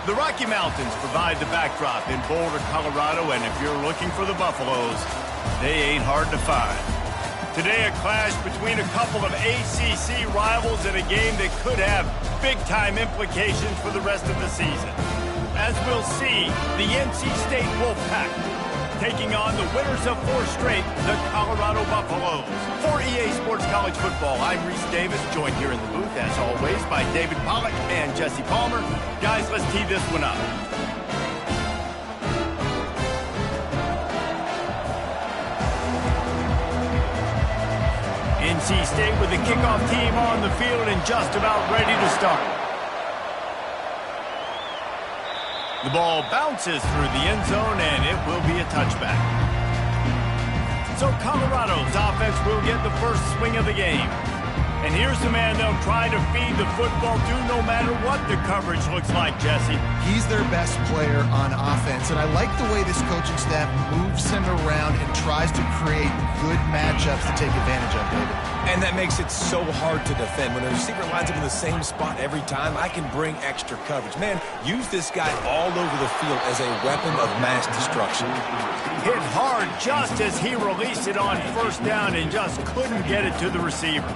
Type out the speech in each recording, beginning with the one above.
The Rocky Mountains provide the backdrop in Boulder, Colorado, and if you're looking for the Buffaloes, they ain't hard to find. Today, a clash between a couple of ACC rivals in a game that could have big-time implications for the rest of the season. As we'll see, the NC State Wolfpack taking on the winners of 4 straight, the Colorado Buffaloes. For EA Sports College Football, I'm Reese Davis, joined here in the booth, as always, by David Pollack and Jesse Palmer. Guys, let's tee this one up. NC State with the kickoff team on the field and just about ready to start. The ball bounces through the end zone, and it will be a touchback. So Colorado's offense will get the first swing of the game. And here's the man they'll try to feed the football to no matter what the coverage looks like, Jesse. He's their best player on offense, and I like the way this coaching staff moves him around and tries to create good matchups to take advantage of, David. And that makes it so hard to defend. When a receiver lines up in the same spot every time, I can bring extra coverage. Man, use this guy all over the field as a weapon of mass destruction. Hit hard just as he released it on first down and just couldn't get it to the receiver.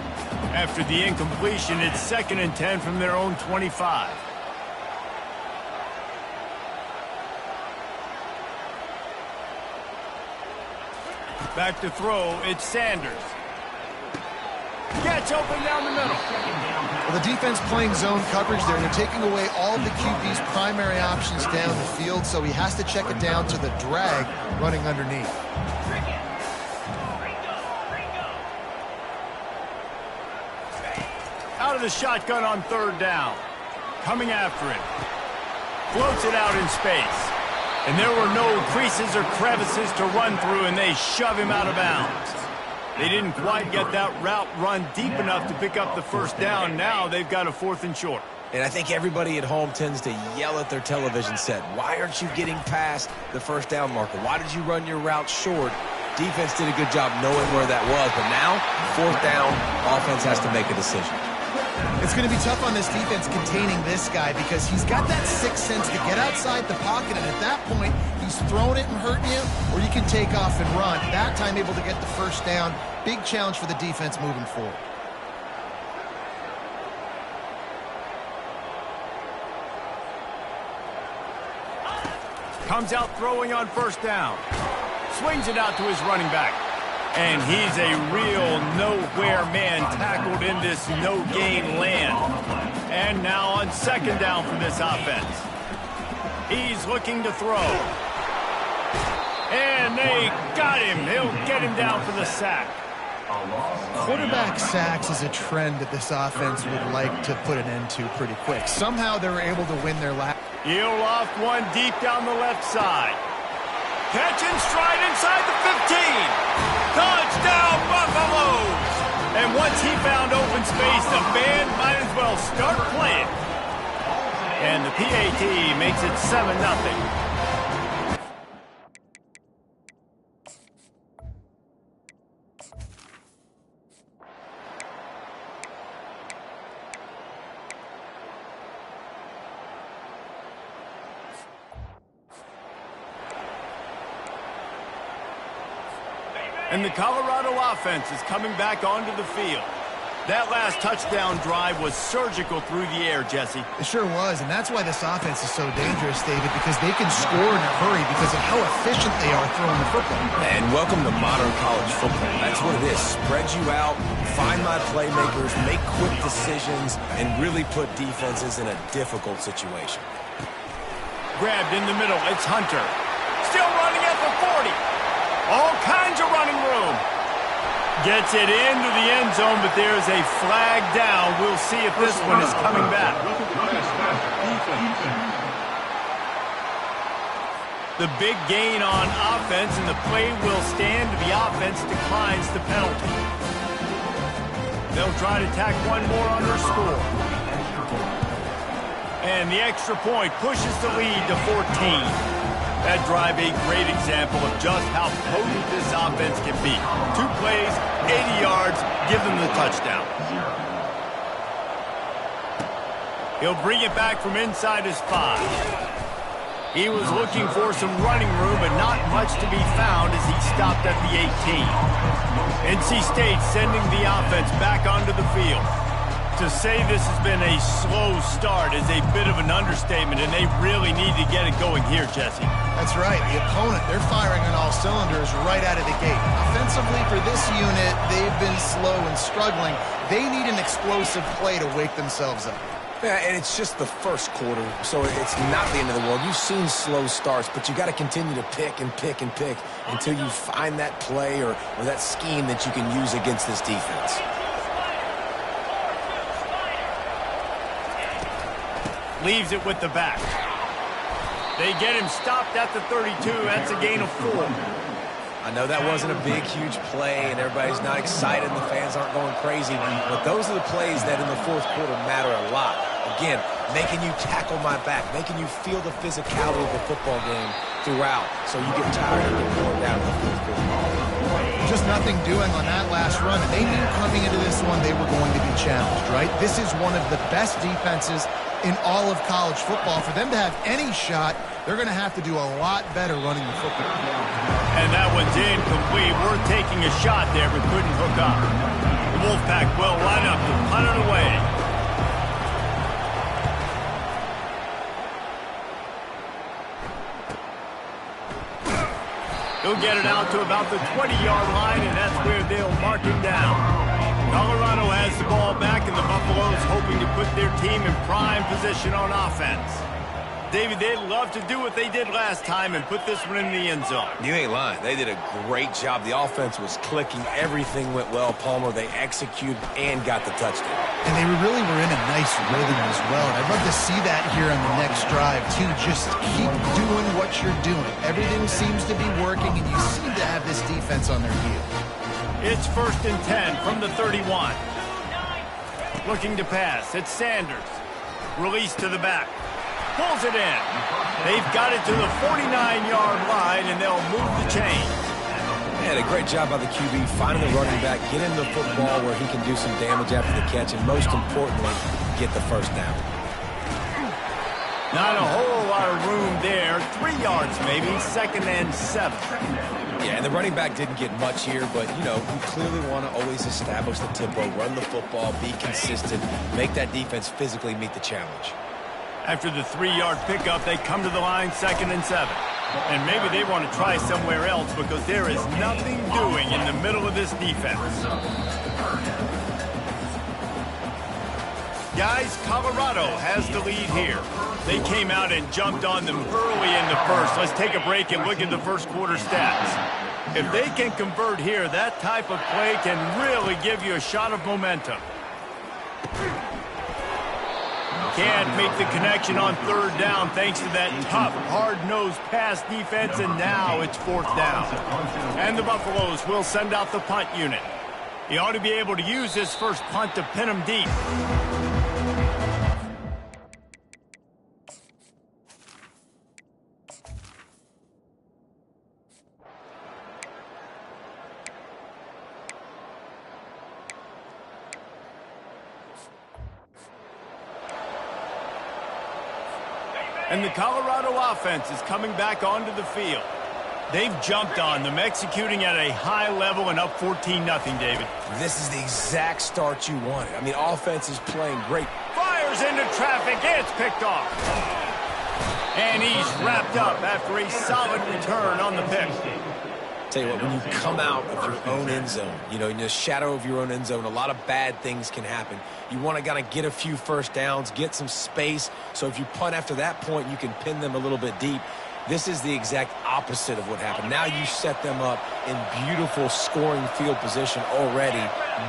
After the incompletion, it's 2nd and 10 from their own 25. Back to throw, it's Sanders. Gets open down the middle. Well, the defense playing zone coverage there. They're taking away all the QB's primary options down the field, so he has to check it down to the drag running underneath. Out of the shotgun on 3rd down. Coming after it. Floats it out in space. And there were no creases or crevices to run through, and they shove him out of bounds. They didn't quite get that route run deep enough to pick up the first down. Now they've got a 4th and short. And I think everybody at home tends to yell at their television set. Why aren't you getting past the first down marker? Why did you run your route short? Defense did a good job knowing where that was, but now, 4th down, offense has to make a decision. It's going to be tough on this defense containing this guy because he's got that 6th sense to get outside the pocket, and at that point, he's throwing it and hurting you, or you can take off and run. That time able to get the first down. Big challenge for the defense moving forward. Comes out throwing on 1st down. Swings it out to his running back. And he's a real nowhere man tackled in this no-gain land. And now on 2nd down for this offense. He's looking to throw. And they got him. He'll get him down for the sack. Quarterback sacks is a trend that this offense would like to put an end to pretty quick. Somehow they were able to win their last. He'll off one deep down the left side. Catch and stride inside the 15. Touchdown, Buffaloes! And once he found open space, the band might as well start playing. And the PAT makes it 7-0. And the Colorado offense is coming back onto the field. That last touchdown drive was surgical through the air, Jesse. It sure was, and that's why this offense is so dangerous, David, because they can score in a hurry because of how efficient they are throwing the football. And welcome to modern college football. That's what it is. Spread you out, find my playmakers, make quick decisions, and really put defenses in a difficult situation. Grabbed in the middle, it's Hunter. Still running at the 40. All kinds of running room. Gets it into the end zone, but there's a flag down. We'll see if this one is coming back. The big gain on offense, and the play will stand. The offense declines the penalty. They'll try to tack one more on their score. And the extra point pushes the lead to 14. That drive a great example of just how potent this offense can be. 2 plays, 80 yards, give them the touchdown. He'll bring it back from inside his 5. He was looking for some running room, but not much to be found as he stopped at the 18. NC State sending the offense back onto the field. To say this has been a slow start is a bit of an understatement, and they really need to get it going here, Jesse. That's right. The opponent, they're firing on all cylinders right out of the gate. Offensively, for this unit, they've been slow and struggling. They need an explosive play to wake themselves up. Yeah, and it's just the first quarter, so it's not the end of the world. You've seen slow starts, but you got to continue to pick and pick and pick until you find that play or that scheme that you can use against this defense. Leaves it with the back. They get him stopped at the 32. That's a gain of 4. I know that wasn't a big, huge play, and everybody's not excited, and the fans aren't going crazy, but those are the plays that in the fourth quarter matter a lot. Again, making you tackle my back, making you feel the physicality of the football game throughout, so you get tired and get worn down in the fourth quarter. Just nothing doing on that last run, and they knew coming into this one they were going to be challenged, right? This is one of the best defenses in all of college football. For them to have any shot, they're going to have to do a lot better running the football. And that one's incomplete. We're taking a shot there, but couldn't hook up. The Wolfpack will line up to punt it away. He'll get it out to about the 20-yard line, and that's where they'll mark him down. Colorado has the ball back, and the Buffaloes hoping to put their team in prime position on offense. David, they'd love to do what they did last time and put this one in the end zone. You ain't lying. They did a great job. The offense was clicking. Everything went well. Palmer, they executed and got the touchdown. And they really were in a nice rhythm as well. And I'd love to see that here on the next drive, too. Just keep doing what you're doing. Everything seems to be working, and you seem to have this defense on their heels. It's 1st and 10 from the 31. Looking to pass. It's Sanders. Release to the back. Pulls it in. They've got it to the 49-yard line, and they'll move the chains. Yeah, a great job by the QB, finding the running back, get him the football where he can do some damage after the catch, and most importantly, get the first down. Not a whole lot of room there. 3 yards maybe, 2nd and 7. Yeah, and the running back didn't get much here, but, you know, you clearly want to always establish the tempo, run the football, be consistent, make that defense physically meet the challenge. After the 3-yard pickup, they come to the line, 2nd and 7. And maybe they want to try somewhere else because there is nothing doing in the middle of this defense. Guys, Colorado has the lead here. They came out and jumped on them early in the first. Let's take a break and look at the first quarter stats. If they can convert here, that type of play can really give you a shot of momentum. Can't make the connection on 3rd down thanks to that tough, hard-nosed pass defense, and now it's 4th down. And the Buffaloes will send out the punt unit. He ought to be able to use this first punt to pin him deep. And the Colorado offense is coming back onto the field. They've jumped on them, executing at a high level and up 14-0, David. This is the exact start you wanted. I mean, offense is playing great. Fires into traffic. It's picked off. And he's wrapped up after a solid return on the pick. Tell you what, when you come out of your own end zone, you know, in the shadow of your own end zone, a lot of bad things can happen. You want to kind of get a few first downs, get some space, so if you punt after that point, you can pin them a little bit deep. This is the exact opposite of what happened. Now you set them up in beautiful scoring field position already.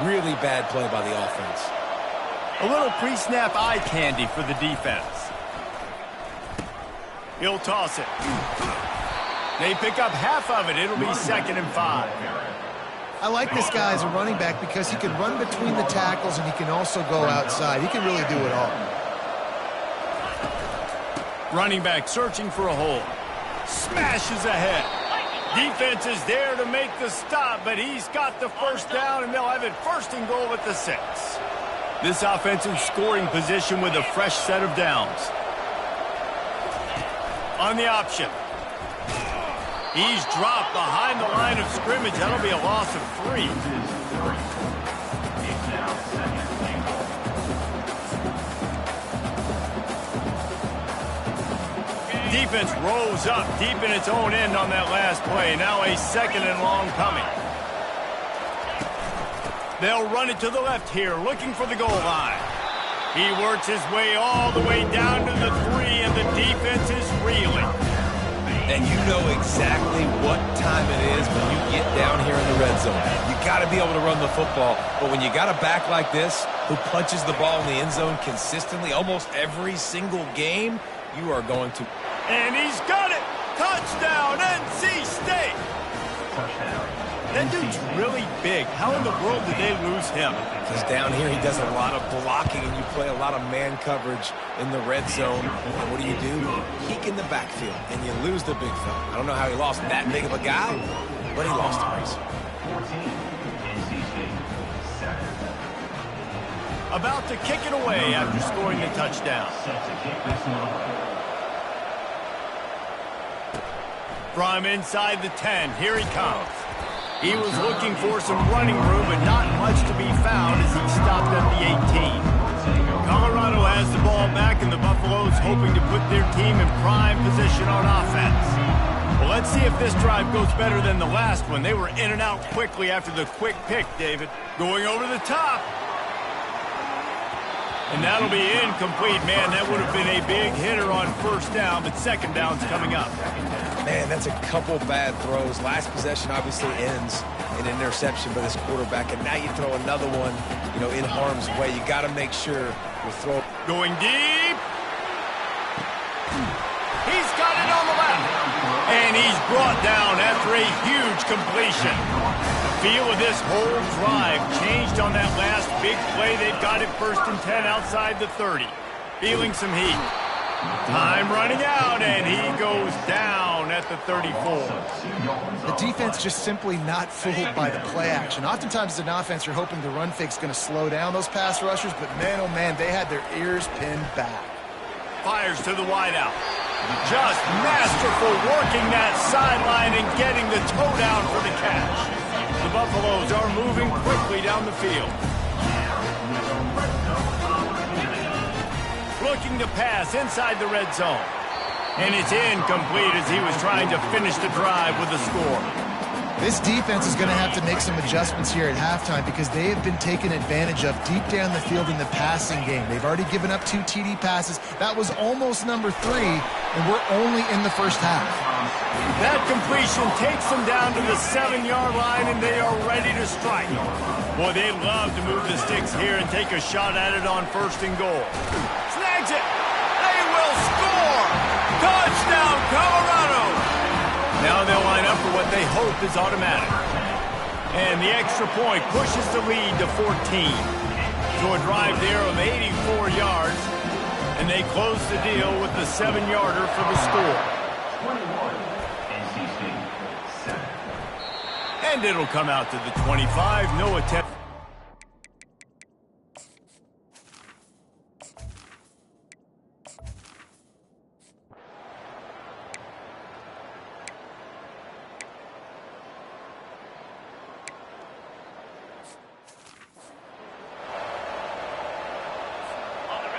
Really bad play by the offense. A little pre-snap eye candy for the defense. He'll toss it. They pick up half of it. It'll be 2nd and 5. I like this guy as a running back because he can run between the tackles and he can also go outside. He can really do it all. Running back searching for a hole. Smashes ahead. Defense is there to make the stop, but he's got the first down, and they'll have it 1st and goal at the 6. this offensive scoring position with a fresh set of downs. On the option. He's dropped behind the line of scrimmage. That'll be a loss of 3. Defense rolls up deep in its own end on that last play. Now a 2nd and long coming. They'll run it to the left here, looking for the goal line. He works his way all the way down to the 3, and the defense is reeling. And you know exactly what time it is when you get down here in the red zone. You got to be able to run the football, but when you got a back like this who punches the ball in the end zone consistently almost every single game, you are going to... And he's got it! Touchdown, NC State! That dude's really big. How in the world did they lose him? Because down here he does a lot of blocking and you play a lot of man coverage in the red zone. And what do? Peek in the backfield and you lose the big fella. I don't know how he lost that big of a guy, but he lost the race. About to kick it away after scoring the touchdown. From inside the 10, here he comes. He was looking for some running room, but not much to be found as he stopped at the 18. Colorado has the ball back, and the Buffaloes hoping to put their team in prime position on offense. Well, let's see if this drive goes better than the last one. They were in and out quickly after the quick pick, David. Going over the top. And that'll be incomplete. Man, that would have been a big hitter on 1st down, but 2nd down's coming up. Man, that's a couple bad throws. Last possession obviously ends in an interception by this quarterback, and now you throw another one, in harm's way. You got to make sure you throw. Going deep. He's got it on the left. And he's brought down after a huge completion. The feel of this whole drive changed on that last big play. They've got it 1st and 10 outside the 30. Feeling some heat. Time running out, and he goes down at the 34. The defense just simply not fooled by the play action. Oftentimes as an offense, you're hoping the run fake's going to slow down those pass rushers, but man, oh man, they had their ears pinned back. Fires to the wideout. Just masterful working that sideline and getting the toe down for the catch. The Buffaloes are moving quickly down the field. Looking to pass inside the red zone. And it's incomplete as he was trying to finish the drive with a score. This defense is going to have to make some adjustments here at halftime because they have been taken advantage of deep down the field in the passing game. They've already given up 2 TD passes. That was almost number 3, and we're only in the 1st half. That completion takes them down to the 7-yard line, and they are ready to strike. Boy, they love to move the sticks here and take a shot at it on 1st and goal. Snags it. They will score. Touchdown, Colorado. Now they'll line up for what they hope is automatic. And the extra point pushes the lead to 14. So a drive there of 84 yards, and they close the deal with the 7-yarder for the score. And it'll come out to the 25. No attempt.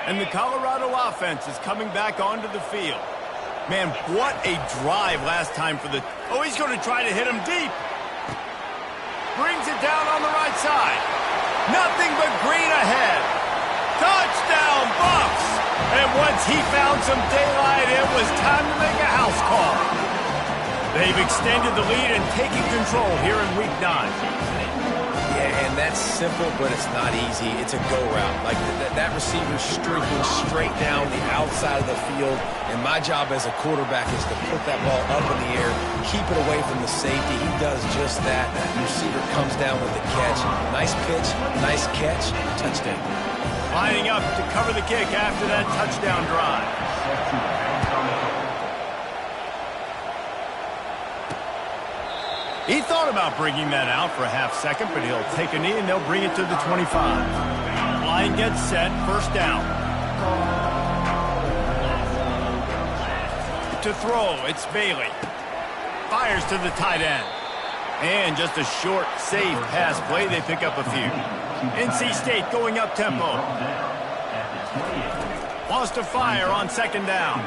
And the Colorado offense is coming back onto the field. Man, what a drive last time for the... Oh, he's going to try to hit him deep. Brings it down on the right side. Nothing but green ahead. Touchdown, Buffs! And once he found some daylight, it was time to make a house call. They've extended the lead and taken control here in Week 9. Yeah, and that's simple, but it's not easy. It's a go route. Like that receiver's streaking straight down the outside of the field, and my job as a quarterback is to put that ball up in the air, keep it away from the safety. He does just that. The receiver comes down with the catch. Nice pitch, nice catch, touchdown. Lining up to cover the kick after that touchdown drive. He thought about bringing that out for a half second, but he'll take a knee and they'll bring it to the 25. Line gets set, first down. To throw, it's Bailey. Fires to the tight end. And just a short, safe pass play. They pick up a few. NC State going up tempo. Wants to fire on second down.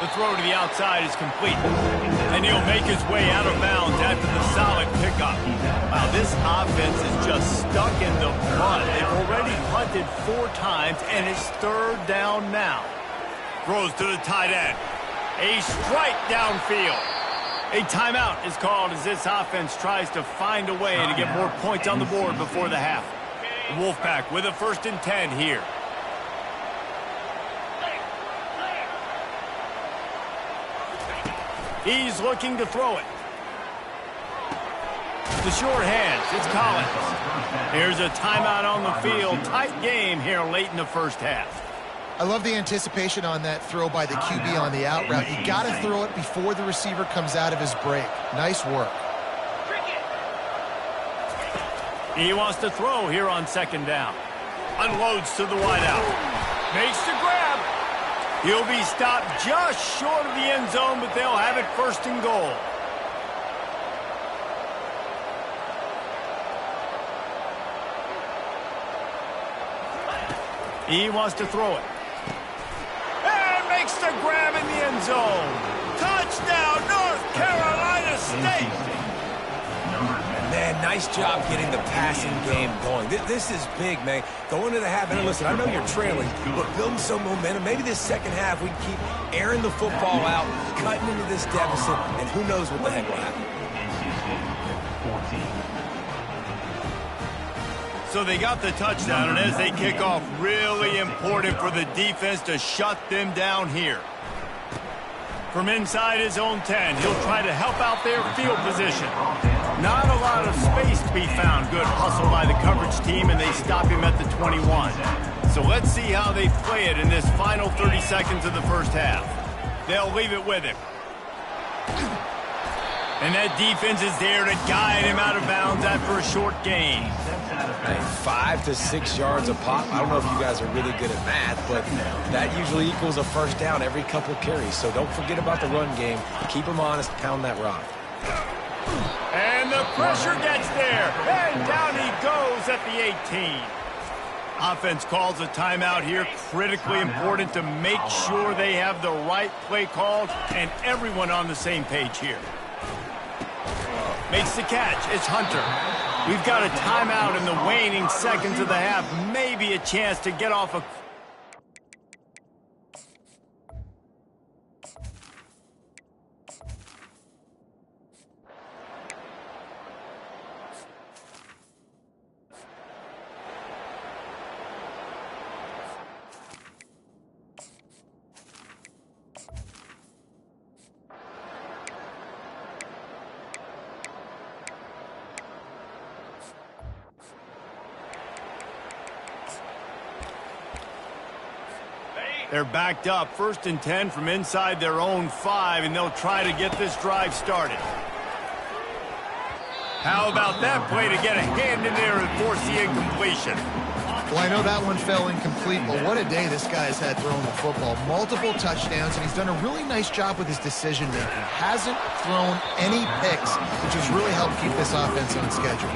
The throw to the outside is complete. And he'll make his way out of bounds after the solid pickup. Wow, this offense is just stuck in the mud. They've already punted 4 times, and it's third down now. Throws to the tight end. A strike downfield. A timeout is called as this offense tries to find a way to get more points on the board before the half. The Wolfpack with a 1st and 10 here. He's looking to throw it. The short hands, it's Collins. Here's a timeout on the field. Tight game here late in the first half. I love the anticipation on that throw by the QB on the out route. You got to throw it before the receiver comes out of his break. Nice work. He wants to throw here on second down. Unloads to the wideout. Makes the grab. He'll be stopped just short of the end zone, but they'll have it 1st and goal. He wants to throw it. And makes the grab in the end zone. Touchdown, North Carolina State. Man, nice job getting the passing game going. This is big, man. Going to the half, and listen, I know you're trailing, but building some momentum. Maybe this second half we can keep airing the football out, cutting into this deficit, and who knows what the heck will happen. So they got the touchdown, and as they kick off, really important for the defense to shut them down here. From inside his own 10, he'll try to help out their field position. Not a lot of space to be found. Good hustle by the coverage team, and they stop him at the 21. So let's see how they play it in this final 30 seconds of the first half. They'll leave it with him. And that defense is there to guide him out of bounds after a short gain. 5 to 6 yards a pop. I don't know if you guys are really good at math, but that usually equals a first down every couple carries. So don't forget about the run game. Keep them honest. Pound that rock. And the pressure gets there. And down he goes at the 18. Offense calls a timeout here. Critically important to make sure they have the right play called and everyone on the same page here. Makes the catch. It's Hunter. We've got a timeout in the waning seconds of the half. Maybe a chance to get off a... They're backed up, 1st and 10 from inside their own 5, and they'll try to get this drive started. How about that play to get a hand in there and force the incompletion? Well, I know that one fell incomplete, but what a day this guy has had throwing the football. Multiple touchdowns, and he's done a really nice job with his decision-making. Hasn't thrown any picks, which has really helped keep this offense on schedule.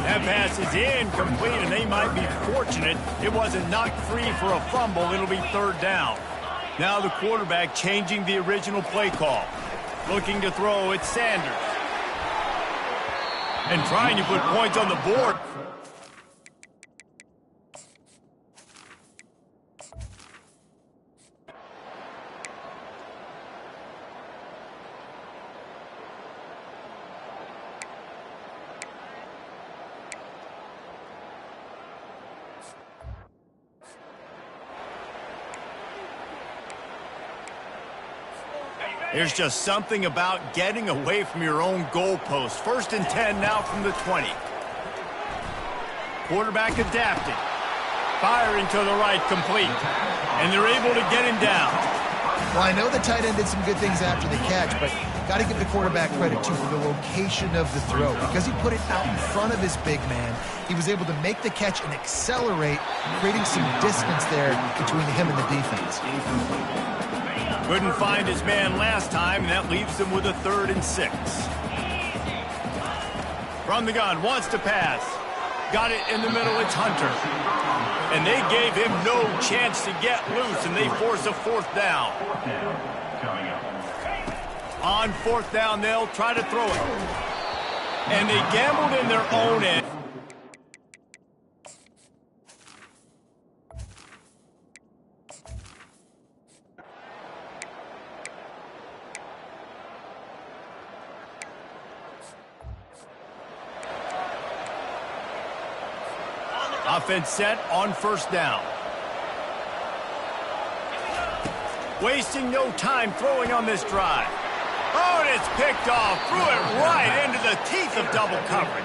That pass is incomplete, and they might be fortunate it wasn't knocked free for a fumble. It'll be 3rd down. Now the quarterback changing the original play call. Looking to throw, it's Sanders. And trying to put points on the board. There's just something about getting away from your own goalpost. 1st and 10 now from the 20. Quarterback adapting. Firing to the right, complete. And they're able to get him down. Well, I know the tight end did some good things after the catch, but got to give the quarterback credit, too, for the location of the throw. Because he put it out in front of his big man, he was able to make the catch and accelerate, creating some distance there between him and the defense. Couldn't find his man last time, and that leaves him with a 3rd and 6. From the gun, wants to pass. Got it in the middle, it's Hunter. And they gave him no chance to get loose, and they force a 4th down. On 4th down, they'll try to throw it. And they gambled in their own end. Offense set on 1st down. Wasting no time throwing on this drive. Oh, and it's picked off. Threw it right into the teeth of double coverage.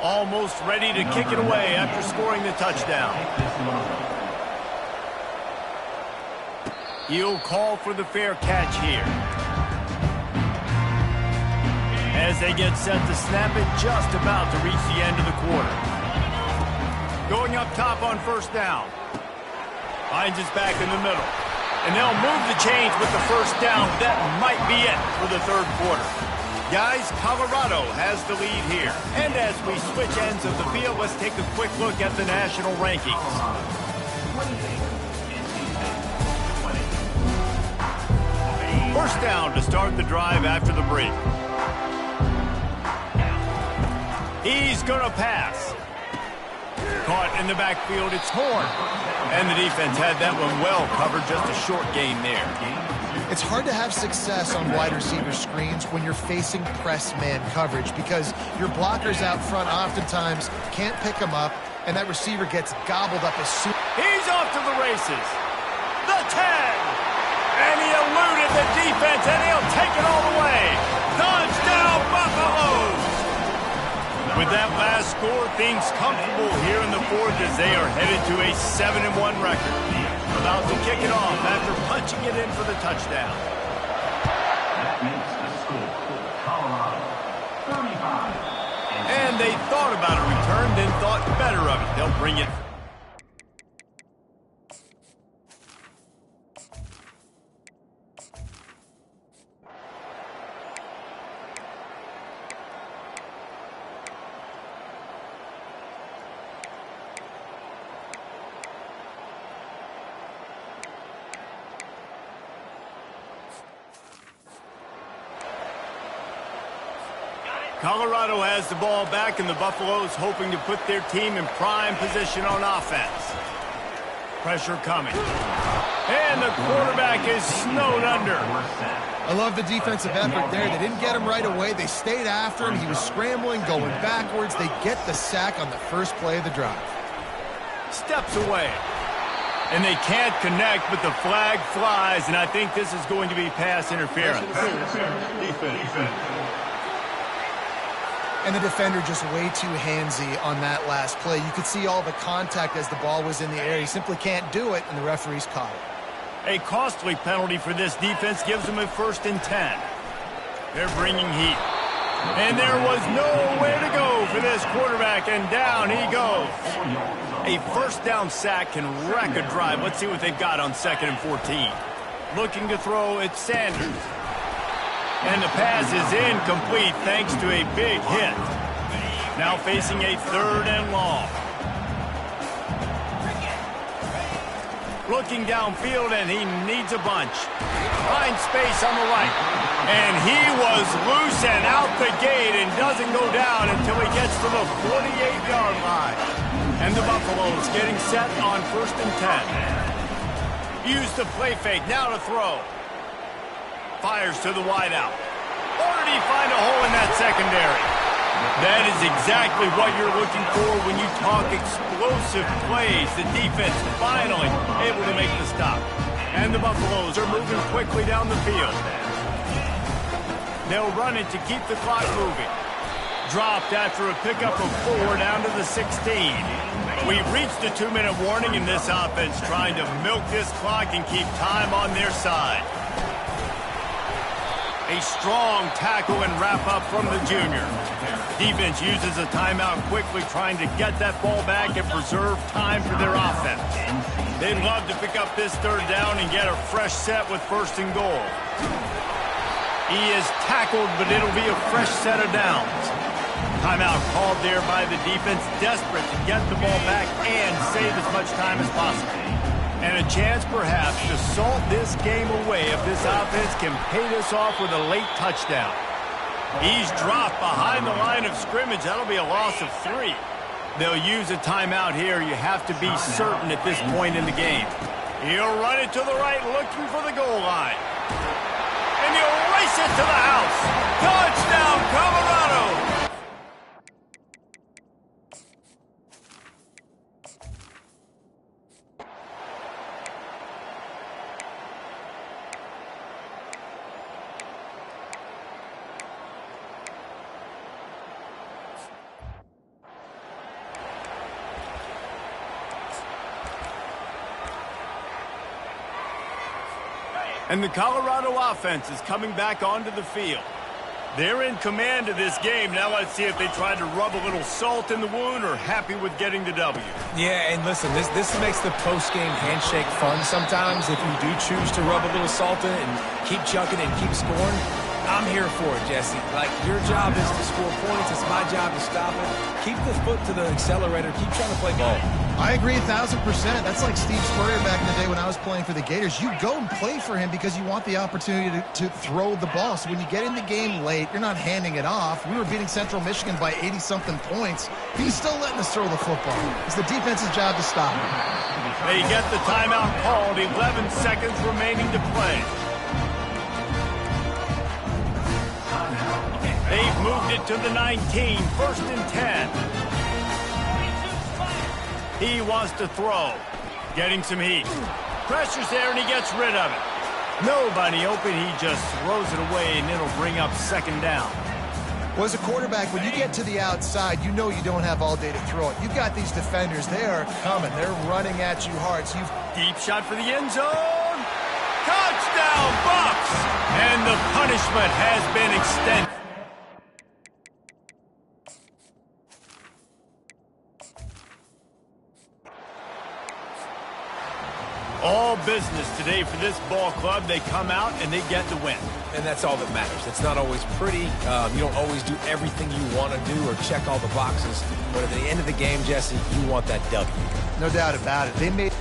Almost ready to kick it away after scoring the touchdown. He'll call for the fair catch here. As they get set to snap it, just about to reach the end of the quarter. Going up top on 1st down. Finds his back in the middle. And they'll move the chains with the 1st down. That might be it for the 3rd quarter. Guys, Colorado has the lead here. And as we switch ends of the field, let's take a quick look at the national rankings. First down to start the drive after the break. He's going to pass. Caught in the backfield, it's Horn. And the defense had that one well covered, just a short gain there. It's hard to have success on wide receiver screens when you're facing press man coverage because your blockers out front oftentimes can't pick them up, and that receiver gets gobbled up as soon. He's off to the races. The 10. And he eluded the defense, and he'll take it all the way. Touchdown, Buffaloes! With that last score, things comfortable here in the 4th as they are headed to a 7-1 record. About to kick it off after punching it in for the touchdown. That makes the score Colorado 35. And they thought about a return, then thought better of it. They'll bring it. Colorado has the ball back, and the Buffaloes hoping to put their team in prime position on offense. Pressure coming. And the quarterback is snowed under. I love the defensive effort there. They didn't get him right away. They stayed after him. He was scrambling, going backwards. They get the sack on the first play of the drive. Steps away. And they can't connect, but the flag flies, and I think this is going to be pass interference. Defense. And the defender just way too handsy on that last play. You could see all the contact as the ball was in the air. He simply can't do it, and the referees caught it. A costly penalty for this defense gives them a 1st and 10. They're bringing heat. And there was nowhere to go for this quarterback, and down he goes. A 1st down sack can wreck a drive. Let's see what they've got on 2nd and 14. Looking to throw, it's Sanders. And the pass is incomplete thanks to a big hit. Now facing a 3rd and long. Looking downfield, and he needs a bunch. Finds space on the right. And he was loose and out the gate and doesn't go down until he gets to the 48-yard line. And the Buffaloes getting set on 1st and 10. Use the play fake, now to throw. Fires to the wideout. Or did he find a hole in that secondary? That is exactly what you're looking for when you talk explosive plays. The defense finally able to make the stop. And the Buffaloes are moving quickly down the field. They'll run it to keep the clock moving. Dropped after a pickup of 4 down to the 16. We've reached the 2-minute warning, and this offense trying to milk this clock and keep time on their side. A strong tackle and wrap up from the junior. Defense uses a timeout quickly, trying to get that ball back and preserve time for their offense. They'd love to pick up this 3rd down and get a fresh set with 1st and goal. He is tackled, but it'll be a fresh set of downs. Timeout called there by the defense, desperate to get the ball back and save as much time as possible. And a chance, perhaps, to salt this game away if this offense can pay this off with a late touchdown. He's dropped behind the line of scrimmage. That'll be a loss of 3. They'll use a timeout here. You have to be certain at this point in the game. He'll run it to the right, looking for the goal line. And he'll race it to the house. Touchdown, Colorado! And the Colorado offense is coming back onto the field. They're in command of this game. Now let's see if they try to rub a little salt in the wound or happy with getting the W. Yeah, and listen, this makes the post-game handshake fun sometimes. If you do choose to rub a little salt in it and keep chucking and keep scoring, I'm here for it, Jesse. Like, your job is to score points. It's my job to stop it. Keep the foot to the accelerator. Keep trying to play ball. I agree 1,000%. That's like Steve Spurrier back in the day when I was playing for the Gators. You go and play for him because you want the opportunity to throw the ball. So when you get in the game late, you're not handing it off. We were beating Central Michigan by 80-something points. He's still letting us throw the football. It's the defense's job to stop him. They get the timeout called. 11 seconds remaining to play. They've moved it to the 19, 1st and 10. He wants to throw. Getting some heat. Pressure's there, and he gets rid of it. Nobody open. He just throws it away, and it'll bring up 2nd down. Well, as a quarterback, when you get to the outside, you know you don't have all day to throw it. You've got these defenders. They are coming. They're running at you hard. So Deep shot for the end zone. Touchdown, Bucks! And the punishment has been extended. All business today for this ball club. They come out and they get the win. And that's all that matters. It's not always pretty. You don't always do everything you want to do or check all the boxes. But at the end of the game, Jesse, you want that W. no doubt about it. They made